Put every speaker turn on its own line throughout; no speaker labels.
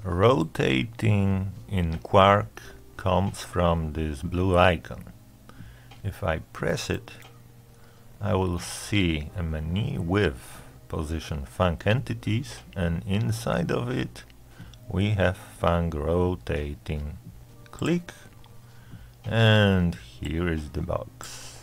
Rotating in QuaRK comes from this blue icon. If I press it, I will see a menu with position func entities, and inside of it we have func rotating. Click, and here is the box.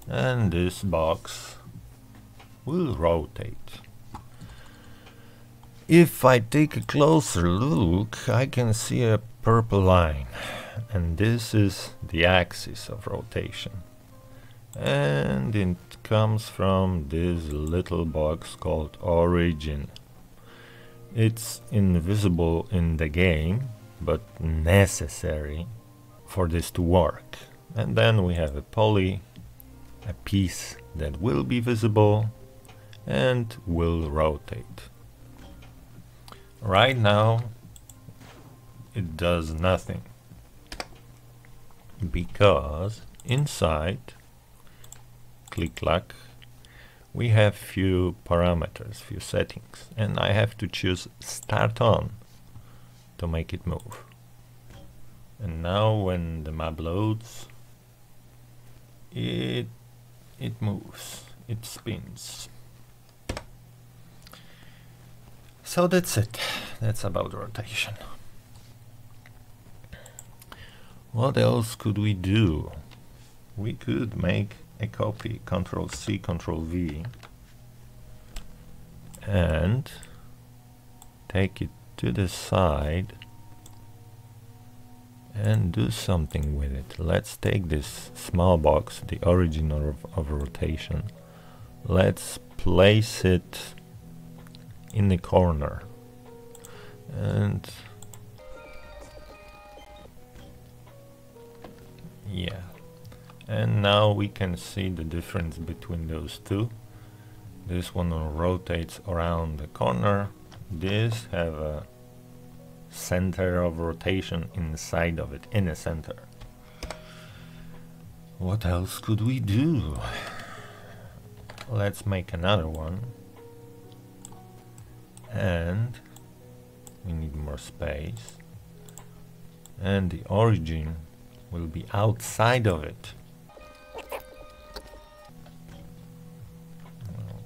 And this box will rotate. If I take a closer look, I can see a purple line, and this is the axis of rotation. And it comes from this little box called origin. It's invisible in the game, but necessary for this to work. And then we have a poly, a piece that will be visible and will rotate. Right now it does nothing because inside QuaRK we have few parameters, few settings, and I have to choose start on to make it move. And now when the map loads, it moves, it spins. So that's it. That's about rotation. What else could we do? We could make a copy, Ctrl+C, Ctrl+V, and take it to the side and do something with it. Let's take this small box, the origin of rotation. Let's place it in the corner, and yeah, and now we can see the difference between those two. This one rotates around the corner, this have a center of rotation inside of it, in the center. What else could we do? Let's make another one. And we need more space, and the origin will be outside of it.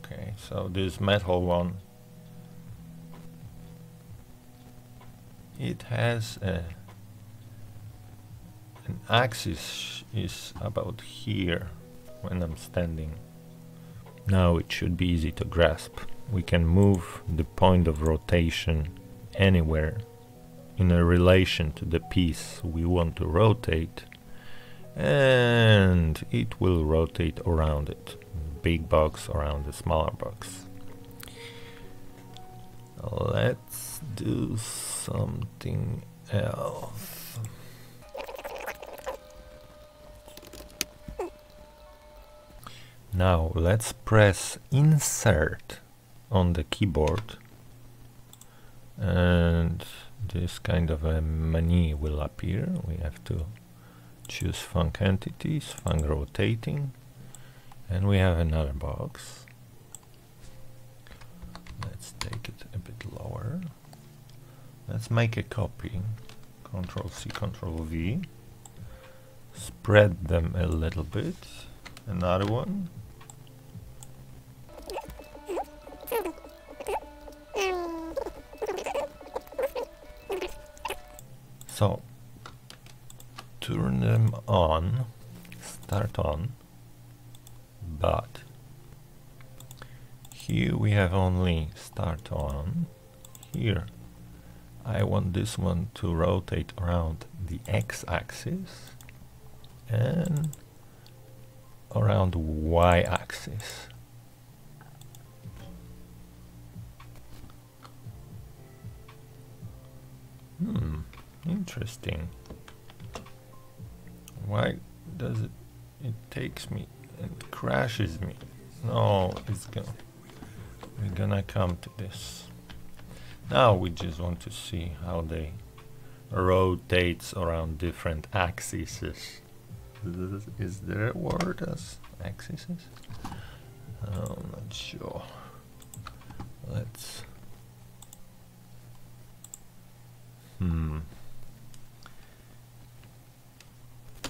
Okay, so this metal one, it has an axis is about here when I'm standing. Now it should be easy to grasp. We can move the point of rotation anywhere in a relation to the piece we want to rotate, and it will rotate around it. Big box around the smaller box. Let's do something else. Now let's press insert on the keyboard, and this kind of a menu will appear. We have to choose func entities, func rotating, and we have another box. Let's take it a bit lower. Let's make a copy, Ctrl+C, Ctrl+V, spread them a little bit, another one. So, turn them on, start on, but here we have only start on. Here I want this one to rotate around the x-axis and around the y-axis. Interesting. Why does it takes me and crashes me? No, we're gonna come to this. Now we just want to see how they rotates around different axes. Is there a word as axes? I'm not sure. Let's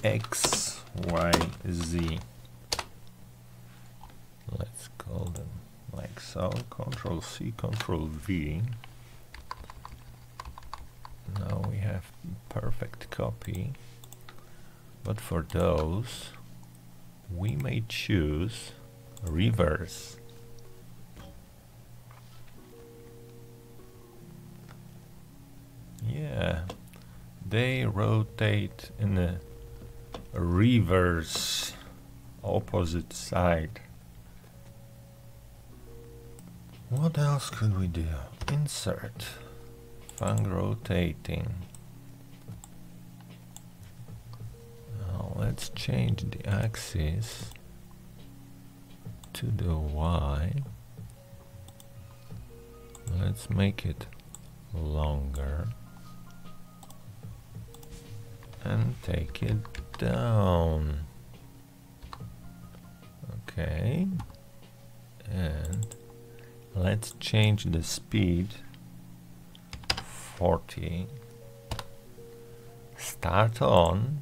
X, Y, Z. Let's call them like so. Control C, Control V. Now we have perfect copy. But for those, we may choose reverse. Yeah, they rotate in a reverse opposite side. What else could we do? Insert, func rotating. Now let's change the axis to the Y. Let's make it longer and take it down. Okay, and let's change the speed 40. Start on.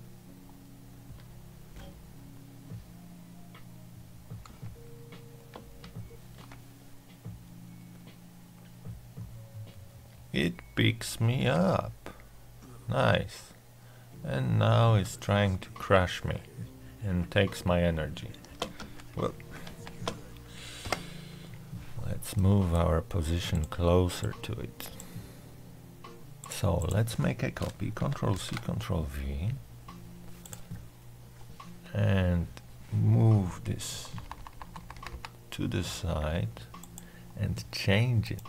It picks me up. Nice. And now it's trying to crush me and takes my energy. Well, let's move our position closer to it. So let's make a copy, Control C, Control V, and move this to the side and change it.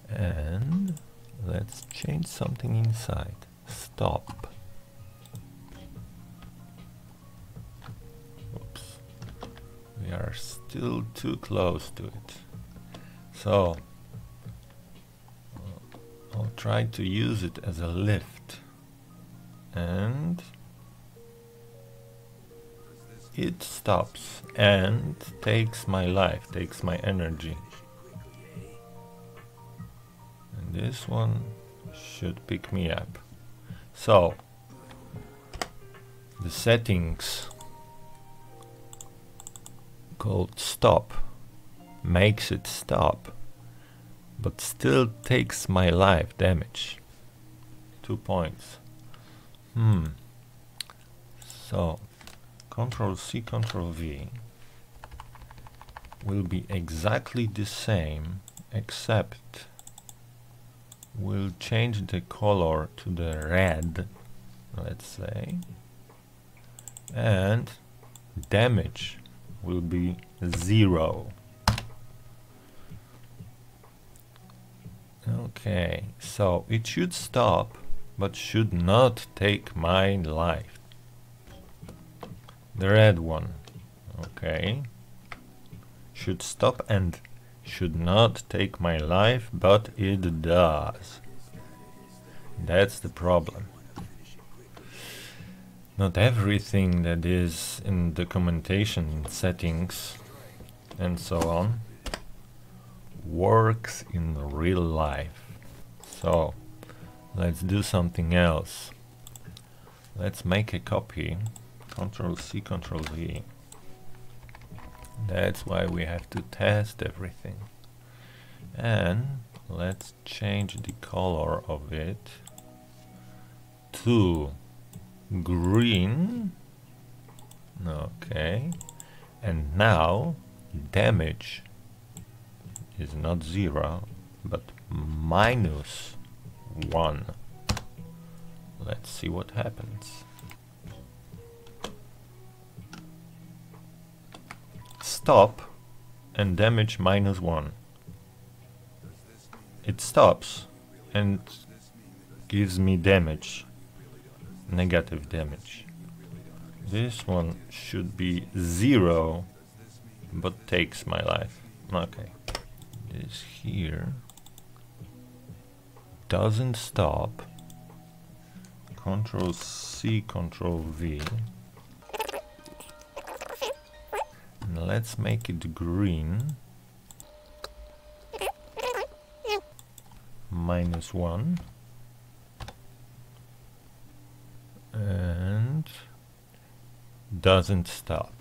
And let's change something inside. Stop. Oops. We are still too close to it. So I'll try to use it as a lift. And it stops and takes my life, takes my energy. This one should pick me up. So the settings called stop makes it stop, but still takes my life damage. 2 points. So Control C, Control V will be exactly the same, except we'll change the color to the red, let's say, and damage will be 0. Okay, so it should stop, but should not take my life. The red one, okay, should stop and should not take my life, but it does. That's the problem. Not everything that is in documentation settings and so on works in real life. So let's do something else. Let's make a copy, Control C, Control V. That's why we have to test everything. And let's change the color of it to green. Okay. And now damage is not 0, but -1. Let's see what happens. Stop and damage -1. It stops and gives me damage, negative damage. This one should be 0, but takes my life. Okay, this here doesn't stop. Control C, Control V. And let's make it green. -1. and doesn't stop.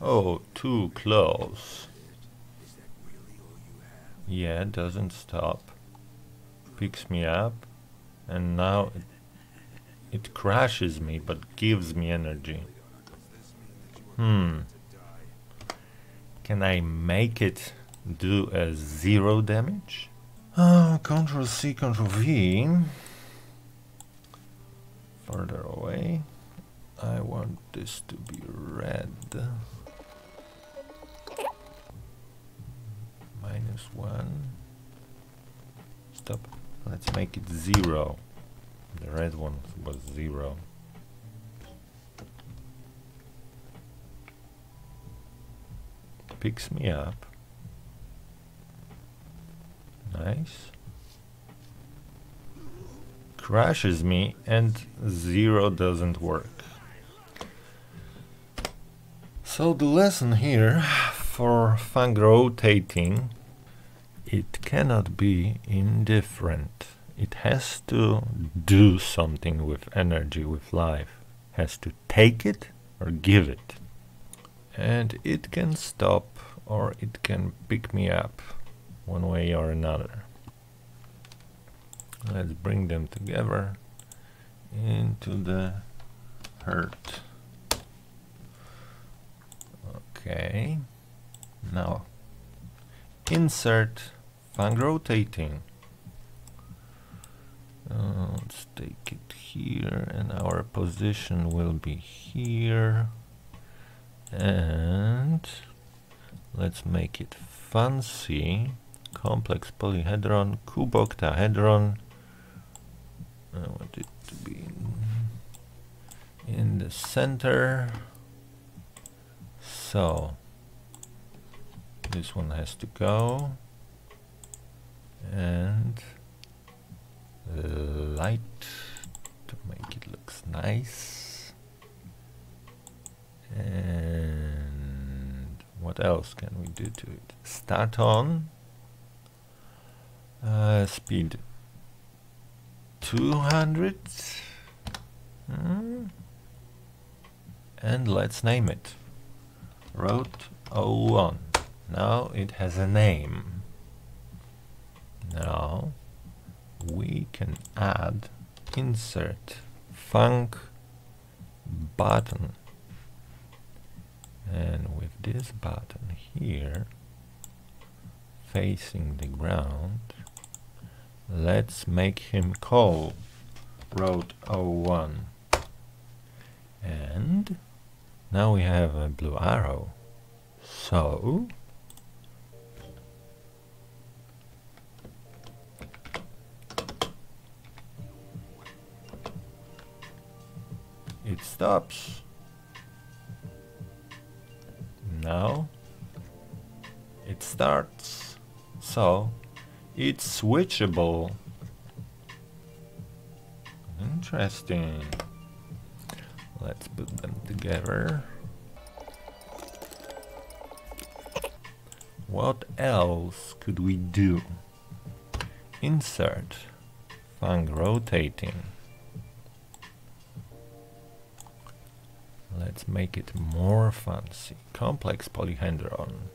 Oh, too close. Yeah, doesn't stop. Picks me up, and now it crashes me but gives me energy. Can I make it do a 0 damage? Control C, Control V. Further away. I want this to be red. -1. Stop. Let's make it 0. The red one was 0. Picks me up. Nice. Crashes me, and 0 doesn't work. So the lesson here for fang rotating, it cannot be indifferent. It has to do something with energy, with life. Has to take it or give it. And it can stop or it can pick me up one way or another. Let's bring them together into the hurt. Okay. Now insert fang rotating. Let's take it here, and our position will be here. And let's make it fancy. Complex polyhedron, QuArK. I want it to be in the center. So this one has to go, and light to make it looks nice. And what else can we do to it? Start on. Speed 200. And let's name it. Route 01. Now it has a name. Now we can add insert fang button, and with this button here facing the ground, let's make him call Route 01. And now we have a blue arrow. So it stops. Now it starts. So it's switchable. Interesting. Let's put them together. What else could we do? Insert fang rotating. Let's make it more fancy. Complex polyhedron.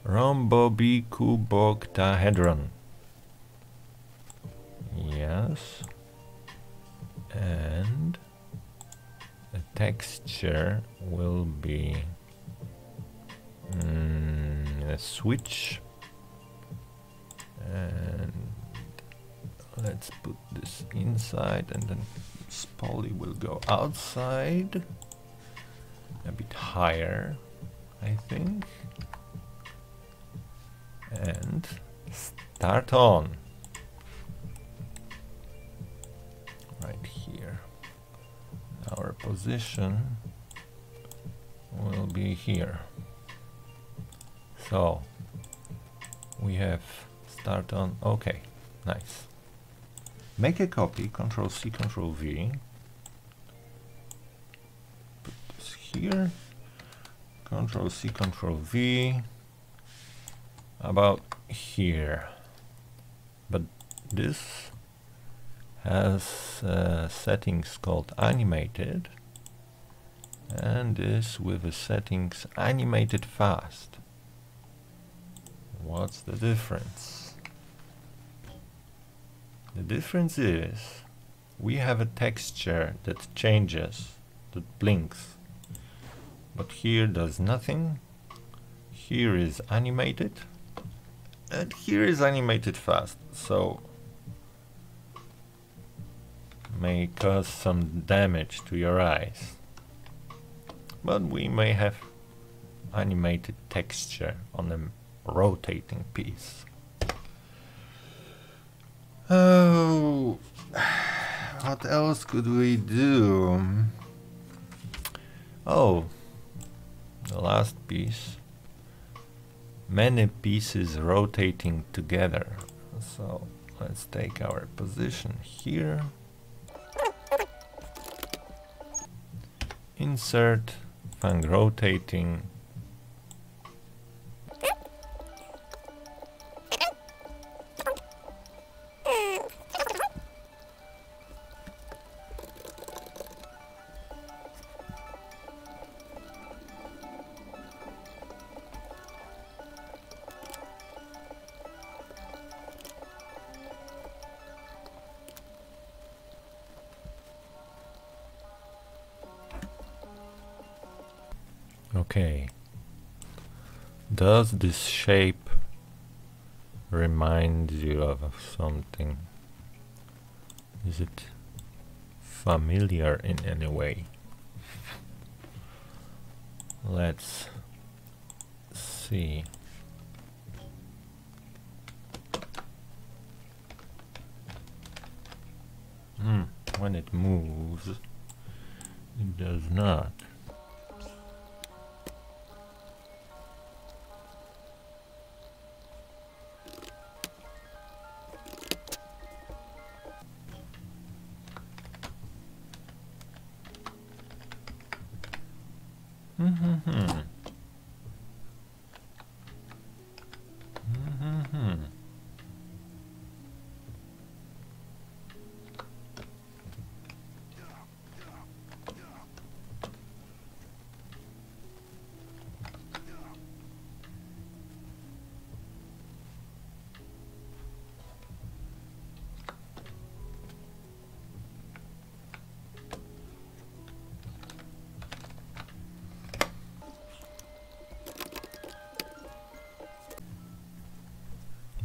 Rhombobicuboctahedron. Yes. And the texture will be a switch. And let's put this inside, and then this poly will go outside. A bit higher, I think. And start on. Right here. Our position will be here. So we have start on. Okay, nice. Make a copy, Control C, Control V. Put this here. Control C, Control V. About here. But This has settings called animated, and this with the settings animated fast. What's the difference? The difference is we have a texture that changes, that blinks, but here does nothing. Here is animated, and here is animated fast, so may cause some damage to your eyes. But we may have animated texture on a rotating piece. Oh, what else could we do? Oh, the last piece. Many pieces rotating together. So let's take our position here. Insert, find rotating. Okay. Does this shape remind you of something? Is it familiar in any way? Let's see. When it moves, it does not.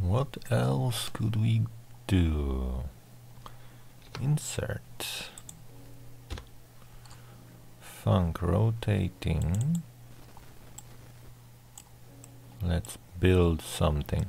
What else could we do? Insert. Func rotating. Let's build something.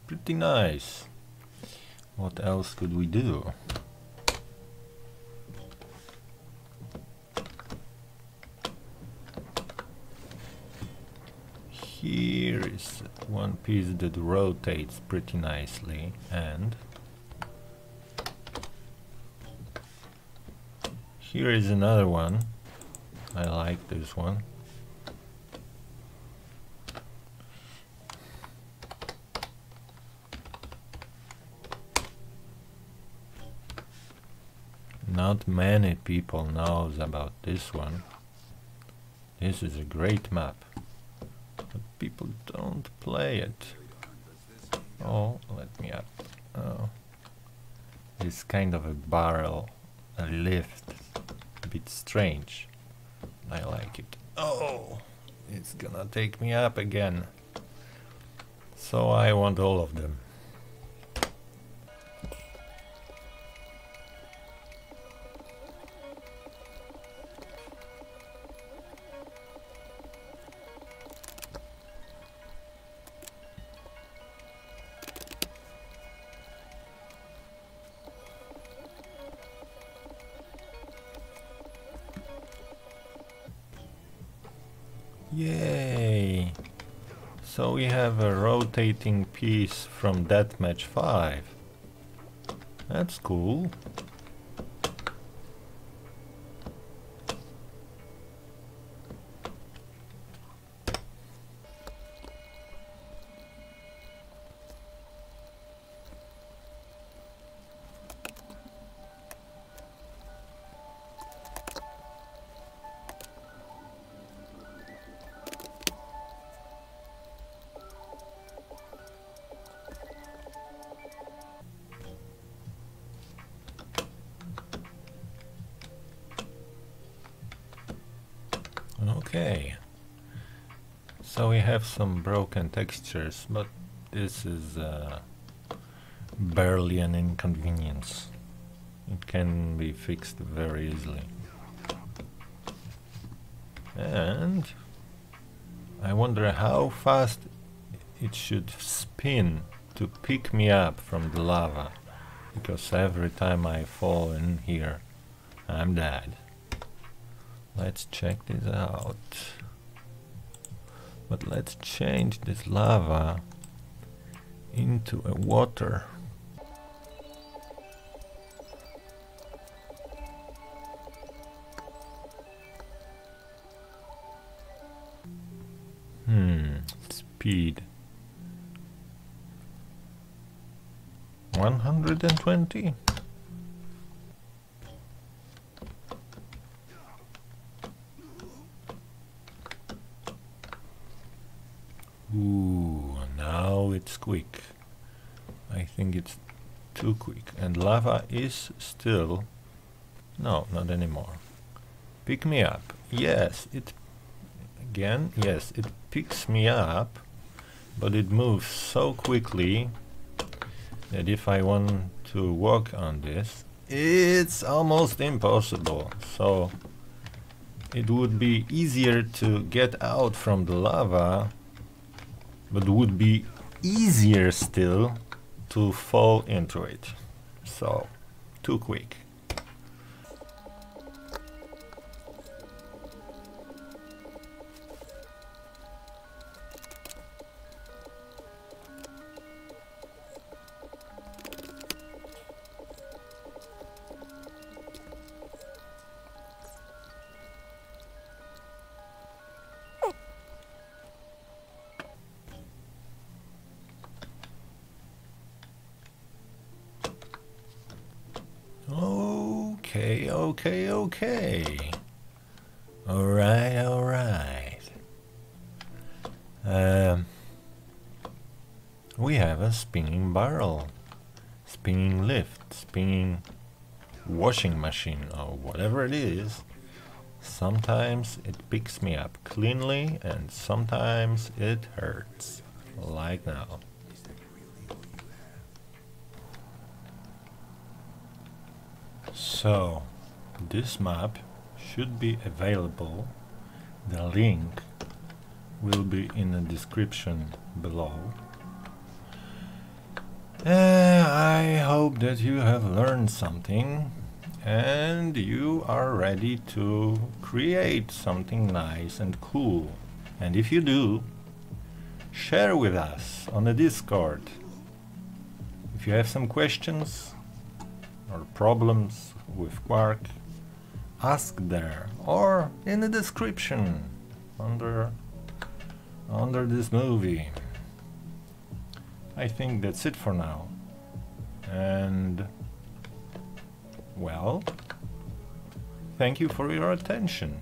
Pretty nice. What else could we do? Here is one piece that rotates pretty nicely, and here is another one. I like this one. Not many people knows about this one. This is a great map, but people don't play it. Oh, let me up. Oh. It's kind of a barrel, a lift, a bit strange. I like it. Oh, it's gonna take me up again. So I want all of them. Yay! So we have a rotating piece from Deathmatch 5. That's cool. Okay, so we have some broken textures, but this is barely an inconvenience. It can be fixed very easily. And I wonder how fast it should spin to pick me up from the lava, because every time I fall in here, I'm dead. Let's check this out. But let's change this lava into a water. Speed 120. Ooh, now it's quick. I think it's too quick. And lava is still... No, not anymore. Pick me up. Yes, it... Again, yes, it picks me up, but it moves so quickly that if I want to walk on this, it's almost impossible. So it would be easier to get out from the lava, but would be easier still to fall into it. So, too quick. Okay. Alright. We have a spinning barrel, spinning lift, spinning washing machine, or whatever it is. Sometimes it picks me up cleanly, and sometimes it hurts, like now. So, this map should be available. The link will be in the description below. I hope that you have learned something and you are ready to create something nice and cool. And if you do, share with us on the Discord. If you have some questions or problems with QuaRK, ask there or in the description under this movie. I think that's it for now. And well, Thank you for your attention.